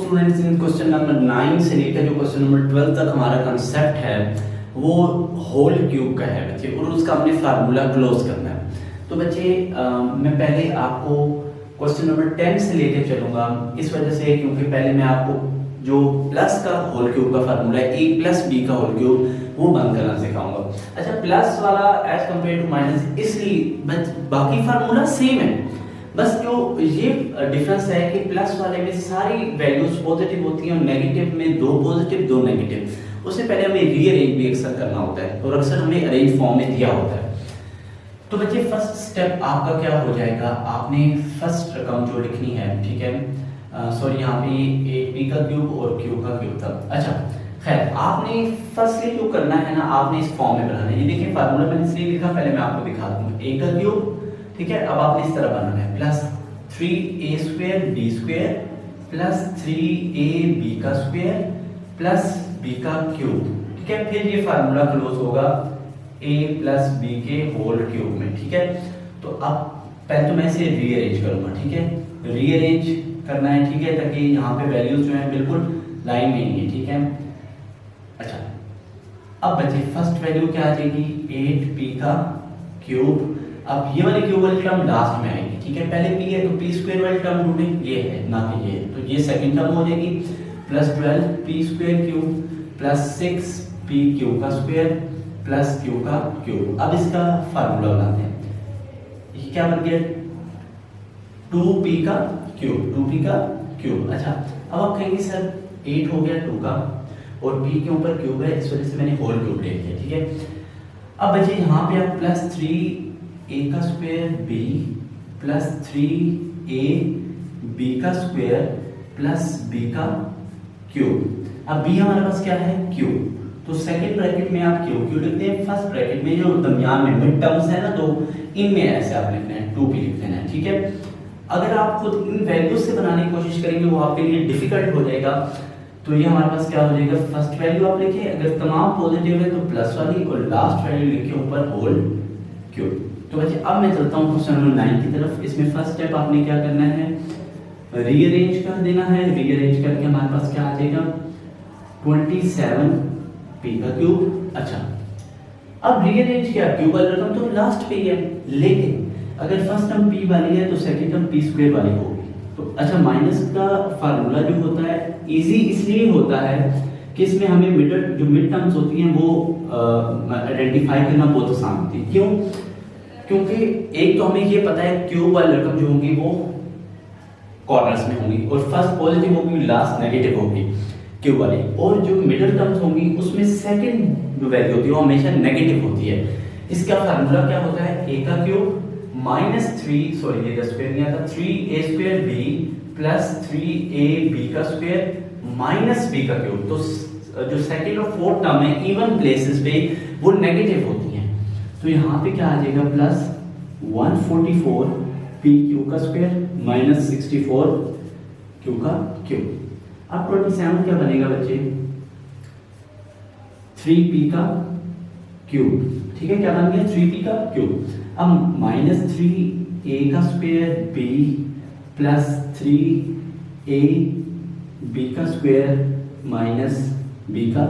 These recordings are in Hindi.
स्टूडेंट्स, इन क्वेश्चन नंबर 9 से लेकर जो क्वेश्चन नंबर 12 तक हमारा कंसेप्ट है वो होल क्यूब का है बच्चे, और उसका हमने फार्मूला क्लोज करना है। तो बच्चे मैं पहले आपको क्वेश्चन नंबर 10 से लेकर चलूंगा, इस वजह से क्योंकि पहले मैं आपको जो प्लस का होल क्यूब का फार्मूला है a प्लस बी का होल क्यूब वो बंद करना सिखाऊंगा। अच्छा, प्लस वाला एज कम्पेयर टू माइनस, इसलिए बाकी फार्मूला सेम है, बस जो ये डिफरेंस है कि प्लस वाले में सारी वैल्यूज पॉजिटिव होती हैं और नेगेटिव में दो पॉजिटिव दो नेगेटिव। उससे पहले हमें रीअरेंज भी अक्सर करना होता है और अक्सर हमें अरेंज फॉर्म में दिया होता है। तो बच्चे फर्स्ट स्टेप आपका क्या हो जाएगा, आपने फर्स्ट रकम जो लिखनी है, ठीक है, सॉरी यहाँ पे ए बी का क्यूब और क्यू का क्यूब था। अच्छा खैर, आपने फर्स्टली जो करना है ना, आपने इस फॉर्म में बनाना है। ये देखिए फार्मूला मैंने इसलिए लिखा, पहले मैं आपको दिखा दूँ। ए का क्यूब, ठीक है, अब आपने इस तरह बनाना है, plus 3a² b² plus 3ab का स्क्वायर प्लस b का क्यूब, ठीक है। फिर ये फार्मूला क्लोज होगा a प्लस b के होल क्यूब में, ठीक है। तो अब पहले तो मैं इसे रीअरेंज करूंगा, ठीक है, रीअरेंज करना है, ठीक है, ताकि यहाँ पे वैल्यूज जो है बिल्कुल लाइन में ही है, ठीक है। अच्छा, अब बच्चे फर्स्ट वैल्यू क्या आ जाएगी, 8p का क्यूब। अब ये वाली क्यूब वाली टर्म लास्ट में आएगी, ठीक है, पहले p है तो p² वाली टर्म ढूंढे, ये है ना कि ये, तो ये सेकंड टर्म हो जाएगी, plus 12p² cube plus 6p cube का स्क्वायर प्लस q का क्यूब। अब इसका फार्मूला बनाते हैं, ये क्या बन गया, 2p का क्यूब, 2p का क्यूब। अच्छा, अब आप कहेंगे सर 8 हो गया 2 का और p के ऊपर क्यूब है, इस वजह से मैंने होल क्यूब ले लिया, ठीक है। अब बच्चे यहाँ पे आप प्लस 3a का स्क्वायर b प्लस 3ab का स्क्वायर प्लस b का क्यूब। अब b हमारे पास क्या है, क्यूब, तो सेकंड ब्रैकेट में आप क्यू क्यू लिखते हैं, फर्स्ट ब्रैकेट में जो दरमियान में मिड टर्म्स है ना, तो इनमें ऐसे आप लिखना है 2p लिख देना है, ठीक है। अगर आप खुद इन वैल्यूज से बनाने की कोशिश करेंगे वो आपके लिए डिफिकल्ट हो जाएगा। तो ये हमारे पास क्या हो जाएगा, फर्स्ट वैल्यू आप लिखिए, अगर तमाम पॉजिटिव है तो प्लस वाली, और लास्ट वैल्यू लिखिए ऊपर होल क्यूब। तो बच्चे अब मैं चलता हूँ क्वेश्चन नंबर 9 की तरफ। इसमें फर्स्ट स्टेप आपने क्या करना है, रीअरेंज कर देना है। रीअरेंज करके हमारे पास क्या आ जाएगा, 27p का क्यूब। अच्छा, अब रीअरेंज किया, क्यूब वाली रकम तो लास्ट पे ही है, लेकिन अगर फर्स्ट टर्म p वाली है तो सेकंड टर्म p² वाली होगी। तो अच्छा, माइनस का फार्मूला जो होता है इजी इसलिए होता है कि इसमें हमें मिड टर्म्स होती हैं वो आइडेंटिफाई करना बहुत आसान होती है। क्यों? क्योंकि एक तो हमें ये पता है क्यूब वाली रकम जो होगी वो कॉर्नर्स में होंगी, और फर्स्ट पॉजिटिव होगी, लास्ट नेगेटिव होगी क्यूब वाली, और जो मिडिल टर्म्स होंगी उसमें सेकंड जो वैल्यू होती है वो हमेशा नेगेटिव होती है। इसका फार्मूला क्या होता है, a का क्यूब माइनस 3, सॉरी ये स्क्वायर नहीं आता, 3a² b प्लस 3ab का स्क्वायर माइनस b का क्यूब। तो जो सेकंड और फोर्थ टर्म है इवन प्लेसेस पे वो नेगेटिव होती हैं, तो यहाँ पे क्या आ जाएगा, प्लस 144p क्यूब का स्क्वायर माइनस 64 क्यूब का क्यूब। अब 27 क्या बनेगा बच्चे, 3p का क्यूब, ठीक है, क्या बन गया, 3p का क्यूब। अब माइनस 3a का स्क्वायर b प्लस 3ab का स्क्वायर माइनस b का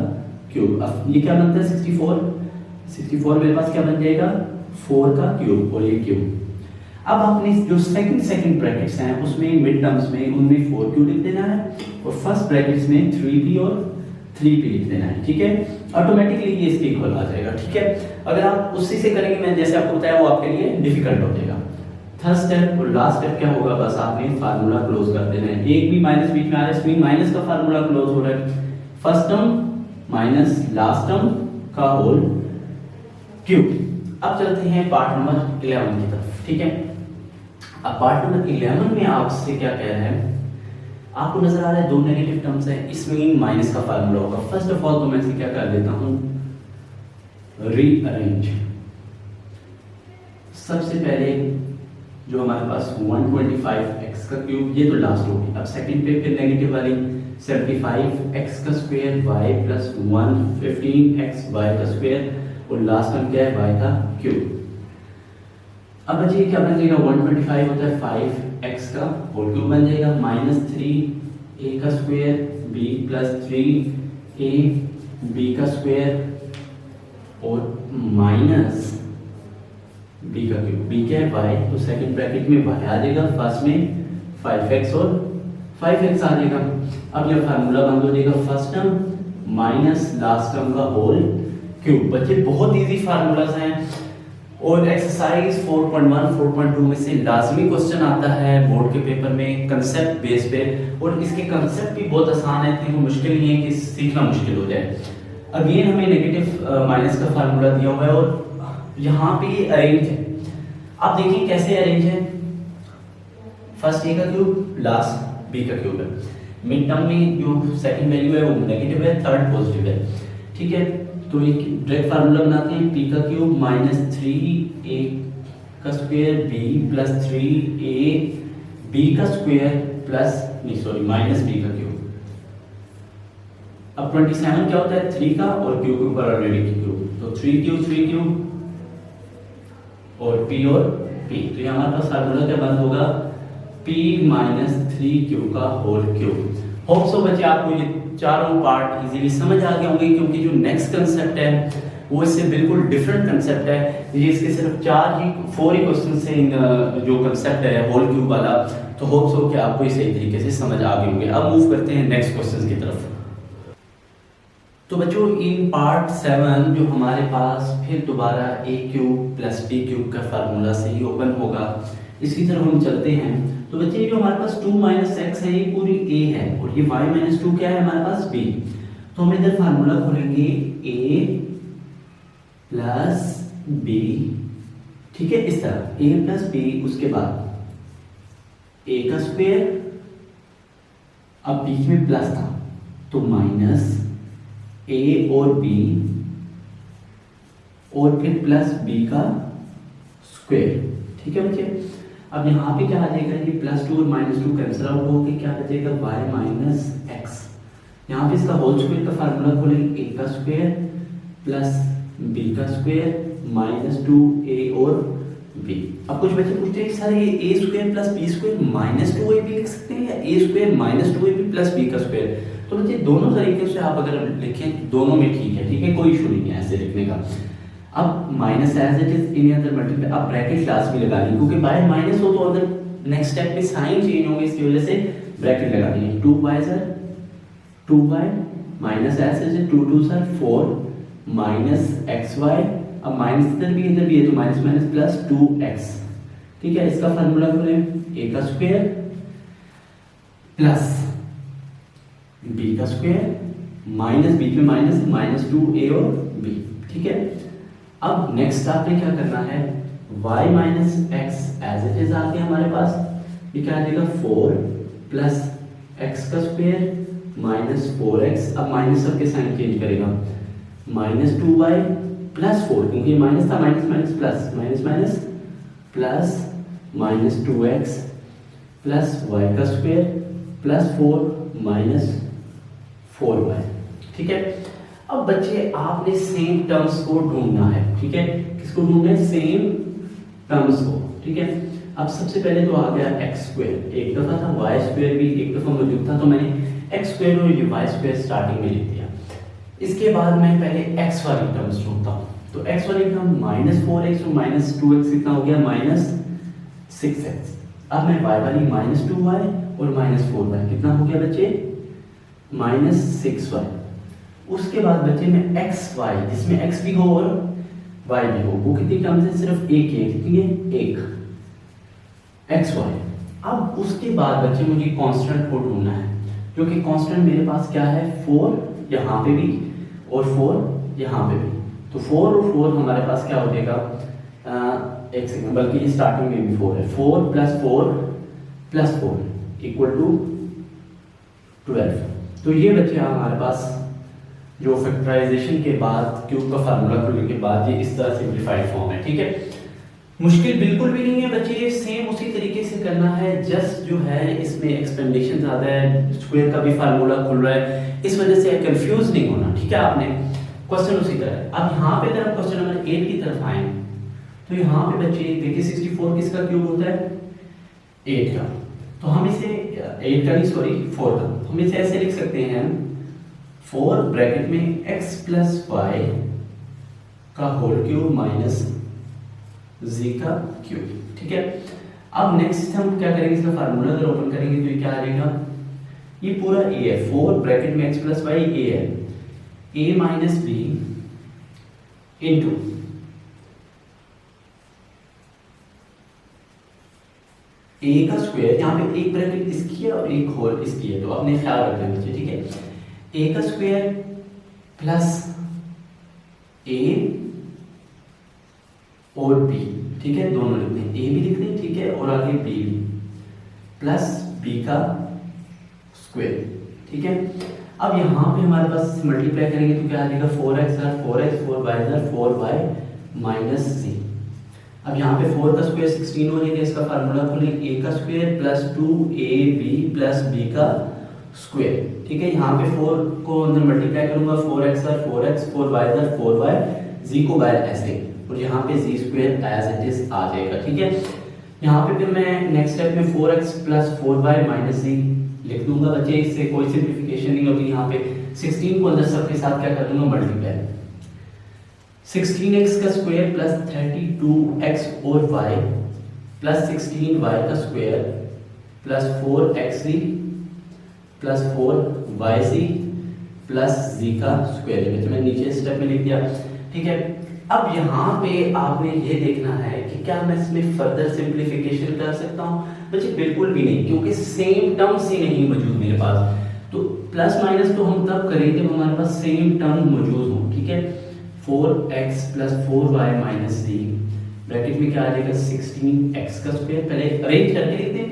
क्यूब। अब ये क्या बनता है, 64 मेरे पास क्या बन जाएगा, 4 का क्यूब और ये क्यूब। अब आपने जो सेकंड ब्रैकेट्स हैं उसमें मिड टर्म्स में उनमें 4q लिख देना है, और फर्स्ट ब्रैकेट्स में 3p और 3p लिख देना है, ठीक है। ऑटोमेटिकली ये इसके इक्वल आ जाएगा, ठीक है। अगर आप उसी से करेंगे, मैं जैसे आपको बताया, वो आपके लिए डिफिकल्ट हो जाएगा। थर्ड स्टेप और लास्ट स्टेप क्या होगा, बस आपने फार्मूला क्लोज कर देना है। एक भी माइनस बीच में आ रहा है, इसमें माइनस का फार्मूला क्लोज हो रहा है, first term minus last term का होल क्यूब। अब चलते हैं पार्ट नंबर 11 की तरफ, ठीक है। अब पार्ट नंबर 11 में आपसे क्या कह रहा है, आपको नजर आ रहा है दो नेगेटिव टर्म्स है, इसमें माइनस का फार्मूला होगा। फर्स्ट ऑफ ऑल तो मैं इसे क्या कर देता हूं, रीअरेंज। सबसे पहले जो हमारे पास 125x का क्यूब, ये तो लास्ट होगी। अब सेकंड पे फिर नेगेटिव वाली 75x का स्क्वायर y प्लस 115xy का स्क्वायर, और लास्ट टर्म क्या है, y का क्यूब। अब बच्चे क्या बन जाएगा, 125 होता है 5x का होल क्यूब बन जाएगा, माइनस 3 ए का square B plus 3 A B का स्क्वायर और माइनस बी का क्यूब। बी क्या है वाई, तो सेकंड ब्रैकेट में वाई आ जाएगा, फर्स्ट में 5x और 5x आ जाएगा। अब ये फार्मूला बंद हो जाएगा, first term minus last term का होल क्यूब। बच्चे बहुत इजी फार्मूलाज हैं और एक्सरसाइज 4.1 4.2 में से लाजमी क्वेश्चन आता है बोर्ड के पेपर में कंसेप्ट बेस पे, और इसके कंसेप्ट भी बहुत आसान है, इतनी मुश्किल नहीं है कि सीखना मुश्किल हो जाए। अगेन हमें नेगेटिव माइनस का फार्मूला दिया हुआ है और यहाँ पे ये अरेंज है। आप देखिए कैसे अरेंज है, फर्स्ट ए का क्यूब लास्ट बी का क्यूब है, मिड टर्म में जो सेकंड वैल्यू है वो नेगेटिव है, थर्ड पॉजिटिव है, ठीक है। तो एक डायरेक्ट फार्मूला बनाते हैं, पी का क्यूब माइनस 3a का square B plus 3a B का स्क्वायर प्लस माइनस बी का क्यूब। अब 27 क्या होता है 3 का और क्यूब के ऊपर ऑलरेडी क्यूब, तो 3 क्यूब और p और p, तो यहाँ हमारे पास फार्मूला क्या बंद होगा p माइनस 3q का होल क्यूब। होप सो बच्चे आपको ये चारों पार्ट इजीली समझ आ गए होंगे, क्योंकि जो नेक्स्ट कंसेप्ट है वो इससे बिल्कुल डिफरेंट कंसेप्ट है। ये इसके सिर्फ 4 ही क्वेश्चन से इन जो कंसेप्ट है होल क्यूब वाला, तो होप सो कि आपको ये सही तरीके से समझ आ गए होंगे। अब मूव करते हैं नेक्स्ट क्वेश्चन की तरफ। तो बच्चों इन पार्ट 7 जो हमारे पास फिर दोबारा a cube plus b cube का फार्मूला से ही ओपन होगा, इसकी तरफ हम चलते हैं। तो बच्चे जो हमारे पास 2 माइनस एक्स है ये पूरी a है और ये y माइनस 2 क्या है हमारे पास b, तो हम इधर फार्मूला खोलेंगे a प्लस b, ठीक है, इस तरह a प्लस b, उसके बाद a का स्क्वायर, अब बीच में प्लस था तो माइनस a और b और फिर प्लस b का स्क्वायर, ठीक है बच्चे। अब यहाँ पे क्या आ जाएगा, ये +2 और -2 कैंसिल आउट होके क्या बचेगा y माइनस एक्स। यहाँ पे इसका होल स्क्वायर का फार्मूला खोलेंगे a का स्क्वायर प्लस b का स्क्वायर माइनस 2a और b। अब कुछ बच्चे पूछते हैं सर ये a square plus b square minus 2ab लिख सकते हैं या a square minus 2ab plus b का स्क्वायर, तो बच्चे दोनों तरीके से आप अगर लिखें दोनों में ठीक है, कोई इशू नहीं है ऐसे लिखने का। अब minus as it is in other multiply, अब ब्रैकेट लास्ट में लगा दी क्योंकि बाय माइनस हो तो अगर नेक्स्ट स्टेप में साइन चेंज होंगे इसकी वजह से ब्रैकेट लगा देंगे। 2y सर 2y minus as it is 2 2 सर 4 माइनस xy, अब माइनस इधर भी है तो माइनस माइनस प्लस 2x, ठीक है। इसका फार्मूला खोलें a का स्क्वायर प्लस b का स्क्वायर माइनस बीच में माइनस 2a और b, ठीक है। अब नेक्स्ट आपने क्या करना है y minus x as it is आ गया हमारे पास, ये क्या आ जाएगा 4 प्लस x का स्क्वायर माइनस 4x, अब माइनस सबके साइन चेंज करेगा माइनस 2y प्लस 4, क्योंकि ये माइनस था minus minus plus minus plus minus 2x plus y का स्क्वायर प्लस 4 माइनस 4y, ठीक है। अब बच्चे आपने सेम टर्म्स को ढूंढना है, ठीक है। किसको ढूंढना है सेम टर्म्स को, ठीक है। अब सबसे पहले तो आ गया एक्स स्क्वायर, एक दफा था वाई स्क्वायर भी एक दफा मौजूद था, तो मैंने एक्स स्क्वायर और ये वाई स्क्वायर स्टार्टिंग में लिख दिया। इसके बाद मैं पहले एक्स वाली टर्म्स ढूंढता हूँ, तो एक्स वाली टर्म माइनस 4x और माइनस 2x कितना हो गया माइनस 6x। अब मैं वाई वाली माइनस 2y और माइनस 4y कितना हो गया बच्चे माइनस 6y। उसके बाद बच्चे में एक्स वाई जिसमें एक्स भी हो और वाई भी हो, वो कितनी टर्म्स है सिर्फ एक है, कितनी है एक एक्स वाई। अब उसके बाद बच्चे मुझे कांस्टेंट को ढूंढना है, जो कि कांस्टेंट मेरे पास क्या है 4 यहाँ पे भी और 4 यहाँ पे भी, तो 4 और 4 हमारे पास क्या हो जाएगा एक सेकंड, बल्कि ये स्टार्टिंग में भी 4 है, 4 प्लस 4 इक्वल टू 12। तो ये बच्चे हमारे पास जो फैक्टराइजेशन के बाद क्यूब का फार्मूला खोलने के बाद ये इस तरह सिंप्लीफाइड फॉर्म है, ठीक है। मुश्किल बिल्कुल भी नहीं है बच्चे, ये सेम उसी तरीके से करना है, जस्ट जो है इसमें एक्सपेंडेशन ज़्यादा है, स्क्वायर का भी फार्मूला खुल रहा है, इस वजह से कंफ्यूज नहीं होना, ठीक है। आपने क्वेश्चन उसी तरह। अब यहाँ पे अगर आप क्वेश्चन नंबर 8 की तरफ आए तो यहाँ पे बच्चे देखिए 64 किसका क्यूब होता है 8 का, तो हम इसे 8 का नहीं सॉरी 4 का, हम इसे ऐसे लिख सकते हैं 4 ब्रैकेट में x प्लस वाई का होल क्यूब माइनस z का क्यूब। ठीक है, अब नेक्स्ट हम क्या करेंगे, इसका फार्मूला अगर ओपन करेंगे तो ये क्या आ जाएगा, ये पूरा a है, 4 ब्रैकेट में x प्लस वाई a है, a minus b into a का स्क्वायर, यहाँ पे एक ब्रैकेट इसकी है और एक होल इसकी है, तो आपने ख्याल रखना है बच्चे। ठीक है, a का स्क्वायर प्लस a और b, ठीक है, दोनों लिखते हैं, a भी लिखते हैं, ठीक है, और आगे b भी, प्लस b का स्क्वायर। ठीक है, अब यहाँ पे हमारे पास मल्टीप्लाई करेंगे तो क्या आ जाएगा, 4x 4y 4y minus z। अब यहाँ पे 4 का स्क्वायर 16 हो जाएगा, इसका फार्मूला खोलेंगे, a का square plus 2ab plus b का स्क्वायर। ठीक है, यहाँ पे 4 को अंदर मल्टीप्लाई करूंगा, 4x 4x 4y 4y, z को बाय ऐसे, और यहाँ पे z square as it is आ जाएगा। ठीक है, यहाँ पे फिर मैं नेक्स्ट स्टेप में 4x plus 4y minus z लिख दूंगा बच्चे, इससे कोई सिंप्लीफिकेशन नहीं होगी। यहाँ पे 16 को अंदर सबके साथ क्या कर दूंगा, मल्टीप्लाई, 16x का स्क्वायर प्लस 32x और y प्लस 16y का square plus 4xz plus 4yz plus z का स्क्वायर, है मैंने नीचे स्टेप में लिख दिया। ठीक है, अब यहाँ पे आपने ये देखना है कि क्या मैं इसमें फर्दर सिंप्लीफिकेशन कर सकता हूँ, बच्चे बिल्कुल भी नहीं, क्योंकि सेम टर्म्स ही नहीं मौजूद मेरे पास। तो प्लस माइनस तो हम तब करें जब हमारे पास सेम टर्म मौजूद हो। ठीक है, 4x plus 4y minus z bracket में क्या आ जाएगा, 16x का स्क्वायर, पहले अरेंज करके लिखते हैं,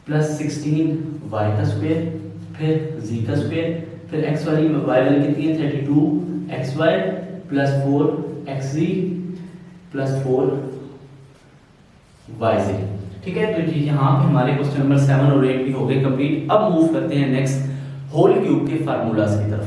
प्लस 16y का स्क्वायर, फिर z का स्क्वायर, फिर x वाली y वाली कितनी है, 32xy plus 4xz plus 4yz। ठीक है, तो यहाँ पे हमारे क्वेश्चन नंबर 7 और 8 भी हो गए कंप्लीट। अब मूव करते हैं नेक्स्ट होल क्यूब के फार्मूलाज की तरफ।